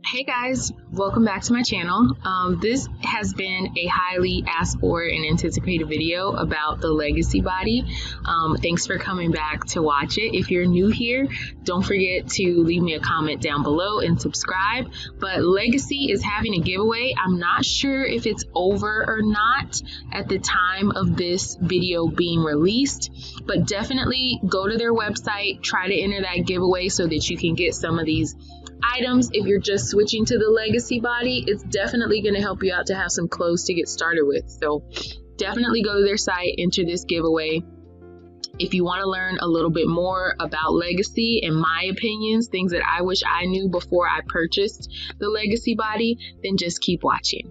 Hey guys, welcome back to my channel. This has been a highly asked for and anticipated video about the legacy body. Thanks for coming back to watch it. If you're new here, don't forget to leave me a comment down below and subscribe. But Legacy is having a giveaway. I'm not sure if it's over or not at the time of this video being released, but definitely go to their website, try to enter that giveaway so that you can get some of these items. If you're just switching to the legacy body, it's definitely going to help you out to have some clothes to get started with. So definitely go to their site, enter this giveaway. If you want to learn a little bit more about legacy and my opinions, things that I wish I knew before I purchased the legacy body, then just keep watching.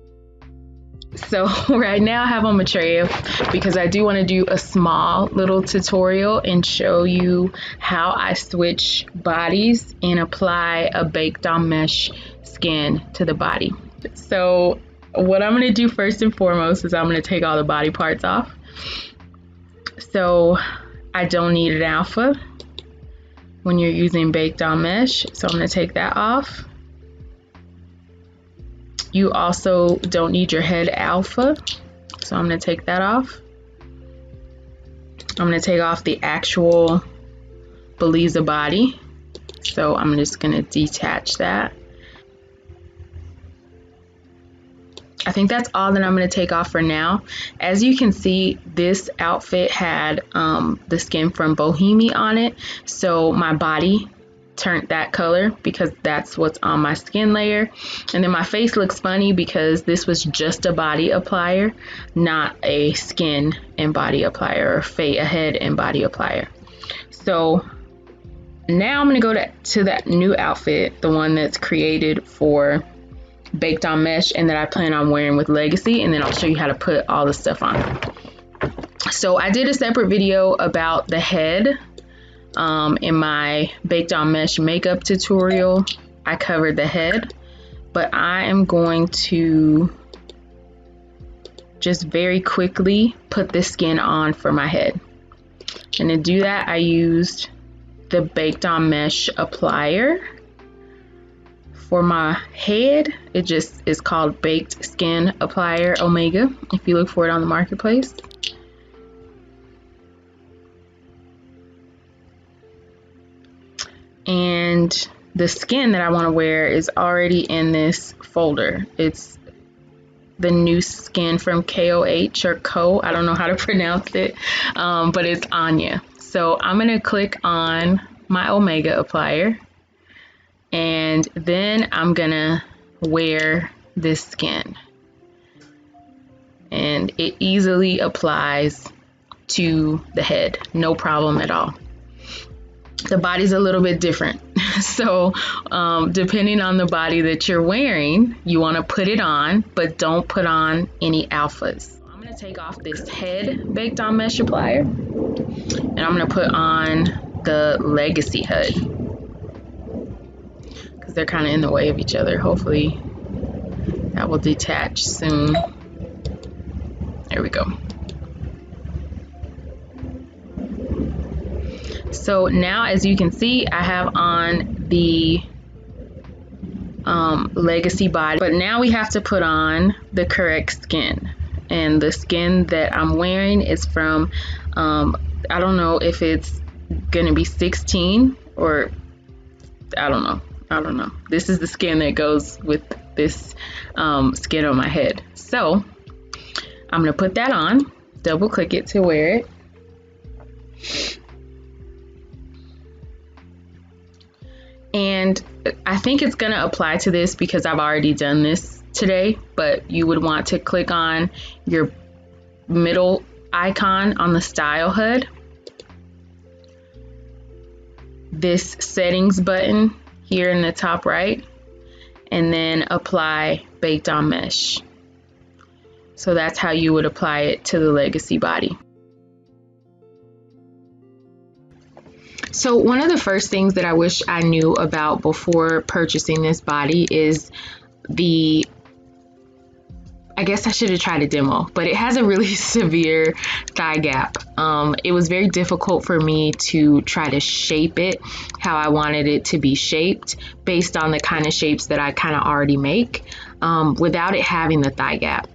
So right now I have on 𝑻𝒉𝒂𝒏𝒌𝒔 because I do want to do a small little tutorial and show you how I switch bodies and apply a baked on mesh skin to the body. So what I'm going to do first and foremost is I'm going to take all the body parts off. So I don't need an alpha when you're using baked on mesh, so I'm going to take that off. You also don't need your head alpha, so I'm going to take that off. I'm going to take off the actual 𝒂𝒏𝒈 body, so I'm just going to detach that. I think that's all that I'm going to take off for now. As you can see, this outfit had the skin from 𝒂𝒏𝒈 on it, so my body turned that color because that's what's on my skin layer. And then my face looks funny because this was just a body applier, not a skin and body applier, or a head and body applier. So now I'm going to go to that new outfit, the one that's created for baked on mesh and that I plan on wearing with legacy, and then I'll show you how to put all the stuff on. So I did a separate video about the head. In my baked on mesh makeup tutorial, I covered the head, but I am going to just very quickly put the skin on for my head. And to do that, I used the baked on mesh applier. For my head, it just is called Baked Skin Applier Omega, if you look for it on the marketplace. And the skin that I want to wear is already in this folder. It's the new skin from 𝑾𝒂𝒕𝒄𝒉𝒊𝒏𝒈 or 𝑘O. I don't know how to pronounce it, but it's Anya. So I'm going to click on my Omega applier, and then I'm going to wear this skin. And it easily applies to the head, no problem at all. The body's a little bit different. So depending on the body that you're wearing, you want to put it on, but don't put on any alphas. I'm going to take off this head baked on mesh applier, and I'm going to put on the legacy HUD because they're kind of in the way of each other. Hopefully that will detach soon. There we go. So now, as you can see, I have on the legacy body, but now we have to put on the correct skin. And the skin that I'm wearing is from, I don't know if it's going to be 16 or I don't know. This is the skin that goes with this skin on my head. So I'm going to put that on, double click it to wear it. And I think it's going to apply to this because I've already done this today, but you would want to click on your middle icon on the style HUD, this settings button here in the top right, and then apply baked on mesh. So that's how you would apply it to the legacy body. So one of the first things that I wish I knew about before purchasing this body is the I guess I should have tried a demo, but it has a really severe thigh gap. It was very difficult for me to try to shape it how I wanted it to be shaped based on the kind of shapes that I kind of already make without it having the thigh gap.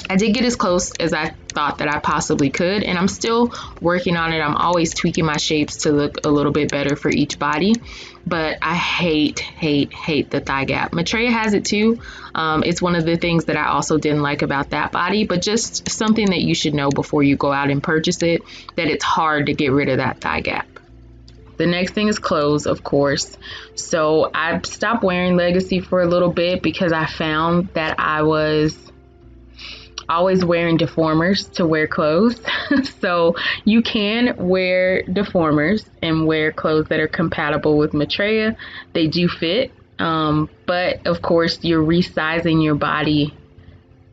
I did get as close as I thought that I possibly could, and I'm still working on it. I'm always tweaking my shapes to look a little bit better for each body, but I hate the thigh gap. 𝑻𝒉𝒂𝒏𝒈 has it too. It's one of the things that I also didn't like about that body, but just something that you should know before you go out and purchase it, that it's hard to get rid of that thigh gap. The next thing is clothes, of course. So I stopped wearing Legacy for a little bit because I found that I was always wearing deformers to wear clothes. So you can wear deformers and wear clothes that are compatible with 𝑻𝒉𝒂𝒏𝒈. They do fit, but of course you're resizing your body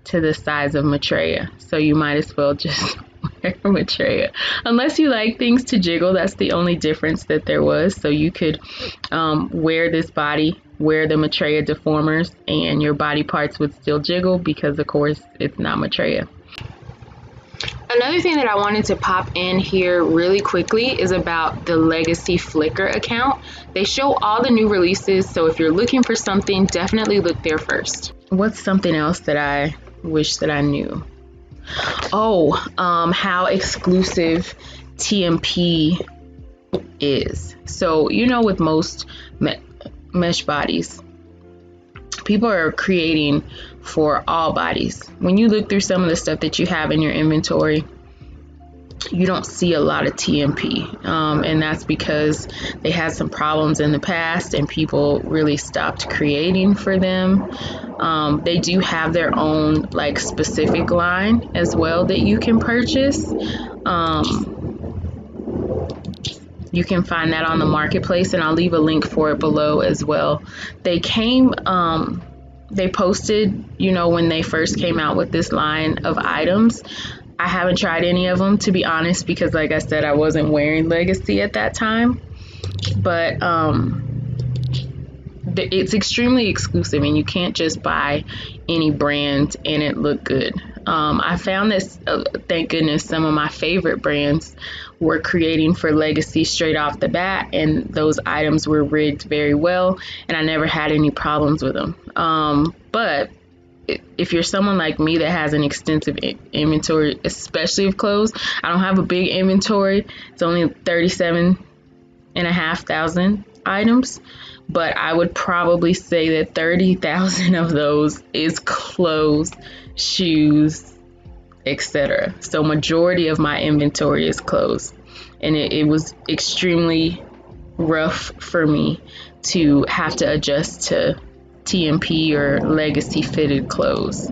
to the size of 𝑻𝒉𝒂𝒏𝒈. So you might as well just wear 𝑻𝒉𝒂𝒏𝒈. Unless you like things to jiggle, that's the only difference that there was. So you could wear this body, wear the 𝑻𝒉𝒂𝒏𝒈 deformers, and your body parts would still jiggle because of course it's not 𝑻𝒉𝒂𝒏𝒈. Another thing that I wanted to pop in here really quickly is about the Legacy Flickr account. They show all the new releases, so if you're looking for something, definitely look there first. What's something else that I wish that I knew? Oh, how exclusive TMP is. So, you know, with most mesh bodies, people are creating for all bodies. When you look through some of the stuff that you have in your inventory, you don't see a lot of TMP, and that's because they had some problems in the past and people really stopped creating for them. They do have their own like specific line as well that you can purchase. You can find that on the marketplace, and I'll leave a link for it below as well. They posted, you know, when they first came out with this line of items. I haven't tried any of them, to be honest, because like I said, I wasn't wearing Legacy at that time. But it's extremely exclusive, and you can't just buy any brand and it look good. I found this, thank goodness, some of my favorite brands were creating for Legacy straight off the bat, and those items were rigged very well, and I never had any problems with them. But if you're someone like me that has an extensive inventory, especially of clothes, I don't have a big inventory. It's only 37,500 items, but I would probably say that 30,000 of those is clothes, shoes, etc. So majority of my inventory is clothes, and it was extremely rough for me to have to adjust to TMP or Legacy fitted clothes.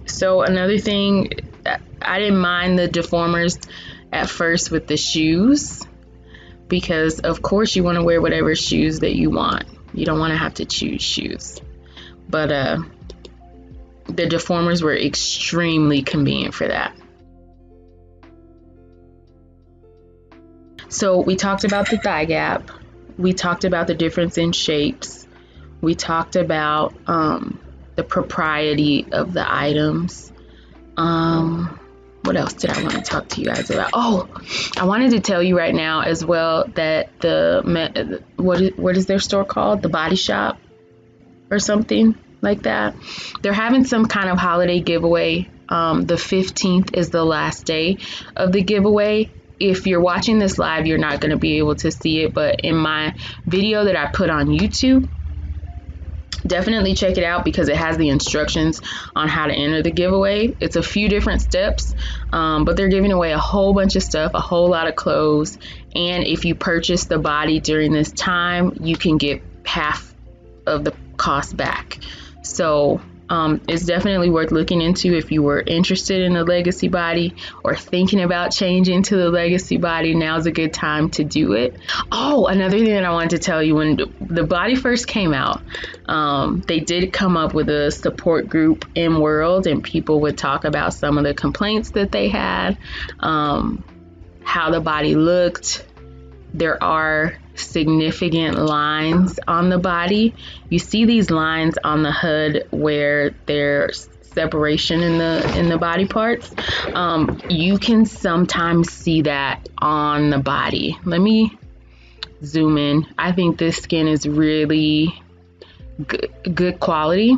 So another thing, I didn't mind the deformers at first with the shoes, because of course you want to wear whatever shoes that you want. You don't want to have to choose shoes. But the deformers were extremely convenient for that. So we talked about the thigh gap. We talked about the difference in shapes. We talked about the propriety of the items. What else did I want to talk to you guys about? Oh, I wanted to tell you right now as well that what is their store called? The Body Shop or something like that. They're having some kind of holiday giveaway. The 15th is the last day of the giveaway. If you're watching this live, you're not going to be able to see it, but in my video that I put on YouTube, definitely check it out because it has the instructions on how to enter the giveaway. It's a few different steps, but they're giving away a whole bunch of stuff, a whole lot of clothes, and if you purchase the body during this time, you can get half of the cost back. So it's definitely worth looking into if you were interested in the Legacy body or thinking about changing to the Legacy body. Now's a good time to do it. Oh, another thing that I wanted to tell you, when the body first came out, they did come up with a support group, 𝗰𝒉𝒂𝒏𝒈, and people would talk about some of the complaints that they had, how the body looked. There are significant lines on the body. You see these lines on the hood where they're separation in the body parts. You can sometimes see that on the body. Let me zoom in. I think this skin is really good quality,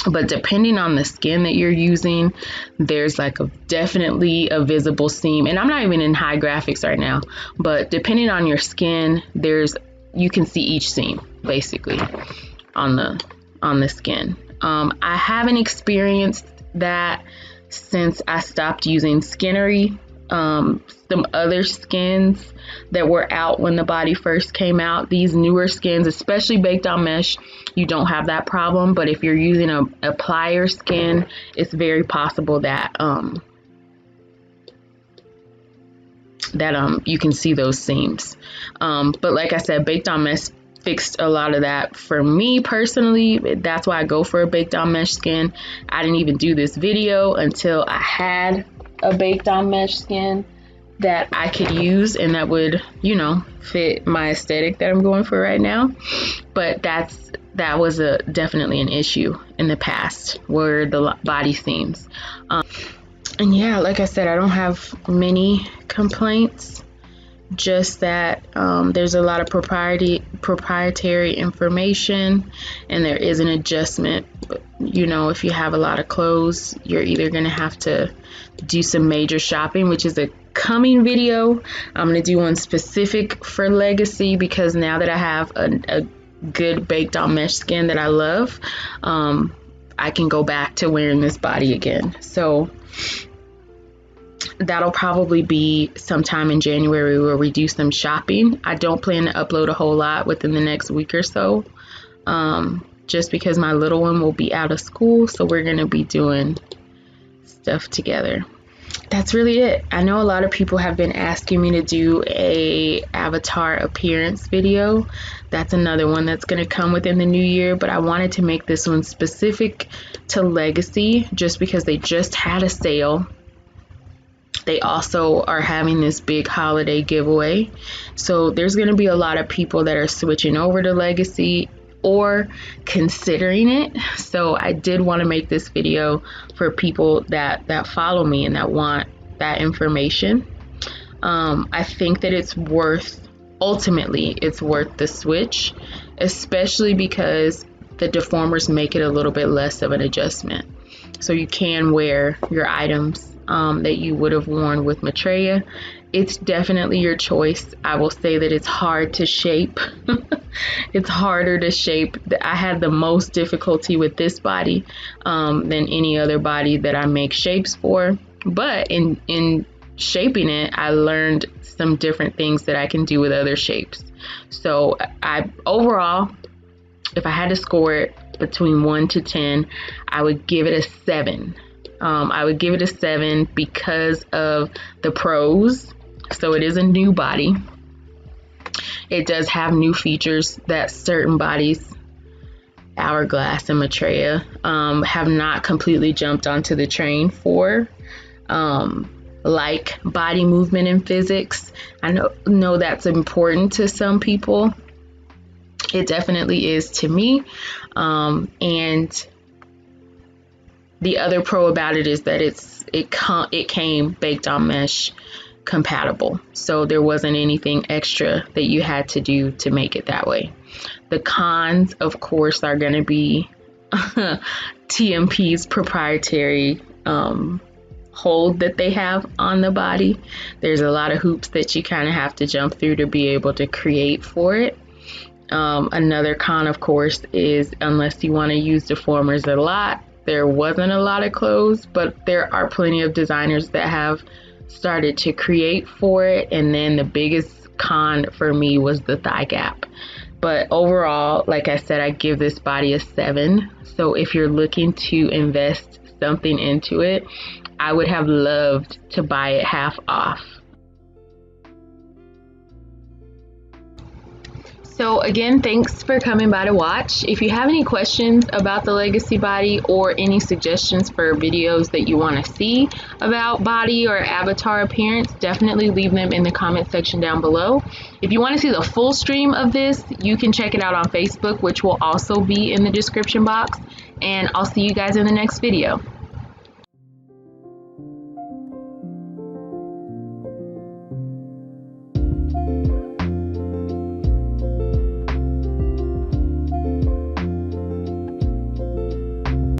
but depending on the skin that you're using, there's like definitely a visible seam. And I'm not even in high graphics right now, but depending on your skin, you can see each seam basically on the skin. I haven't experienced that since I stopped using Skinnery. Some other skins that were out when the body first came out, these newer skins, especially baked on mesh, you don't have that problem. But if you're using a plier skin, it's very possible that you can see those seams. But like I said, baked on mesh fixed a lot of that for me personally. That's why I go for a baked on mesh skin. I didn't even do this video until I had a baked on mesh skin that I could use and that would, you know, fit my aesthetic that I'm going for right now. But that was definitely an issue in the past, were the body seams. And yeah, like I said, I don't have many complaints, just that there's a lot of proprietary information, and there is an adjustment. You know, if you have a lot of clothes, you're either going to have to do some major shopping, which is a coming video. I'm going to do one specific for Legacy, because now that I have a good baked on mesh skin that I love, I can go back to wearing this body again. So that'll probably be sometime in January where we do some shopping. I don't plan to upload a whole lot within the next week or so, just because my little one will be out of school, so we're going to be doing stuff together. That's really it. I know a lot of people have been asking me to do a avatar appearance video. That's another one that's going to come within the new year, but I wanted to make this one specific to Legacy just because they just had a sale. They also are having this big holiday giveaway. So there's going to be a lot of people that are switching over to Legacy or considering it. So I did want to make this video for people that follow me and that want that information. I think that ultimately it's worth the switch, especially because the deformers make it a little bit less of an adjustment. So you can wear your items that you would have worn with Maitreya. It's definitely your choice. I will say that it's hard to shape. It's harder to shape. I had the most difficulty with this body than any other body that I make shapes for. But in shaping it, I learned some different things that I can do with other shapes. So overall, if I had to score it between 1 to 10, I would give it a 7. I would give it a 7 because of the pros. So it is a new body. It does have new features that certain bodies, Hourglass and Maitreya, have not completely jumped onto the train for, like body movement and physics. I know that's important to some people. It definitely is to me. And the other pro about it is that it came baked on mesh compatible. So there wasn't anything extra that you had to do to make it that way. The cons, of course, are going to be TMP's proprietary hold that they have on the body. There's a lot of hoops that you kind of have to jump through to be able to create for it. Another con, of course, is unless you want to use deformers a lot, there wasn't a lot of clothes, but there are plenty of designers that have started to create for it. And then the biggest con for me was the thigh gap. But overall, like I said, I give this body a 7. So if you're looking to invest something into it, I would have loved to buy it half off. So again, thanks for coming by to watch. If you have any questions about the legacy body or any suggestions for videos that you want to see about body or avatar appearance, definitely leave them in the comment section down below. If you want to see the full stream of this, you can check it out on Facebook, which will also be in the description box. And I'll see you guys in the next video.